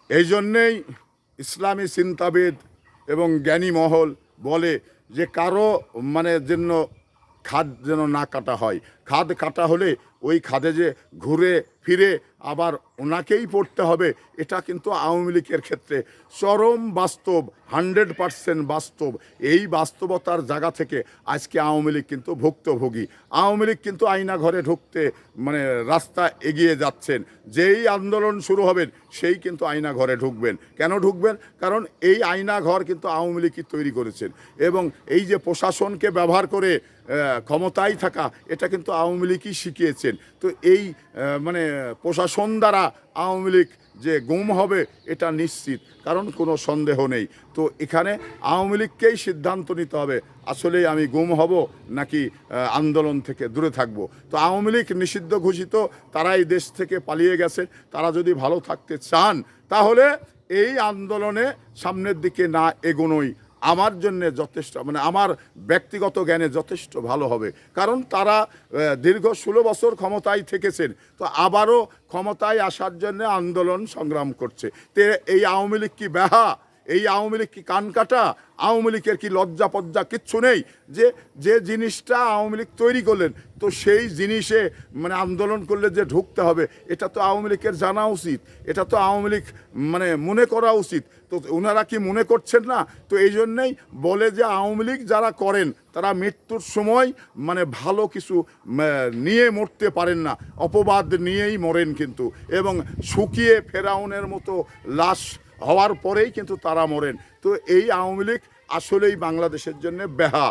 এই জন্যেই ইসলামী চিন্তাবিদ এবং জ্ঞানী মহল বলে যে কারো মানে যেন খাদ যেন না কাটা হয়। খাদ কাটা হলে ওই খাদে যে ঘুরে ফিরে আবার ওনাকেই পড়তে হবে, এটা কিন্তু আওয়ামী লীগের ক্ষেত্রে চরম বাস্তব, 100% বাস্তব। এই বাস্তবতার জায়গা থেকে আজকে আওয়ামী লীগ কিন্তু ভুক্তভোগী। আওয়ামী লীগ কিন্তু আয়না ঘরে ঢুকতে মানে রাস্তা এগিয়ে যাচ্ছেন। যেই আন্দোলন শুরু হবেন সেই কিন্তু আয়না ঘরে ঢুকবেন। কেন ঢুকবেন? কারণ এই আয়না ঘর কিন্তু আওয়ামী লীগই তৈরি করেছেন, এবং এই যে প্রশাসনকে ব্যবহার করে ক্ষমতায় থাকা, এটা কিন্তু আওয়ামী লীগই শিখিয়েছেন। তো এই মানে প্রশাসন দ্বারা আওয়ামী লীগ যে গুম হবে এটা নিশ্চিত, কারণ কোনো সন্দেহ নেই। তো এখানে আওয়ামী লীগকেই সিদ্ধান্ত নিতে হবে আসলেই আমি গুম হব নাকি আন্দোলন থেকে দূরে থাকব। তো আওয়ামী লীগ নিষিদ্ধ ঘোষিত, তারাই দেশ থেকে পালিয়ে গেছে। তারা যদি ভালো থাকতে চান তাহলে এই আন্দোলনে সামনের দিকে না এগোনোই আমার জন্য যথেষ্ট, মানে আমার ব্যক্তিগত জ্ঞানে যথেষ্ট ভালো হবে। কারণ তারা দীর্ঘ 16 বছর ক্ষমতায় থেকেছেন, তো আবারও ক্ষমতায় আসার জন্য আন্দোলন সংগ্রাম করছে। তে এই আওয়ামী লীগ কি বেহা? এই আওয়ামী লীগ কি কান কাটা? আওয়ামী লীগের কি লজ্জা পজ্জা কিচ্ছু নেই? যে জিনিসটা আওয়ামী লীগ তৈরি করলেন, তো সেই জিনিসে মানে আন্দোলন করলে যে ঢুকতে হবে, এটা তো আওয়ামী লীগের জানা উচিত, এটা তো আওয়ামী লীগ মানে মনে করা উচিত। তো ওনারা কি মনে করছেন না? তো এই জন্যেই বলে যে আওয়ামী লীগ যারা করেন তারা মৃত্যুর সময় মানে ভালো কিছু নিয়ে মরতে পারেন না, অপবাদ নিয়েই মরেন কিন্তু, এবং শুকিয়ে ফেরাউনের মতো লাশ হওয়ার পরেই কিন্তু তারা মরেন। তো এই আওয়ামী লীগ আসলেই বাংলাদেশের জন্য বেহা।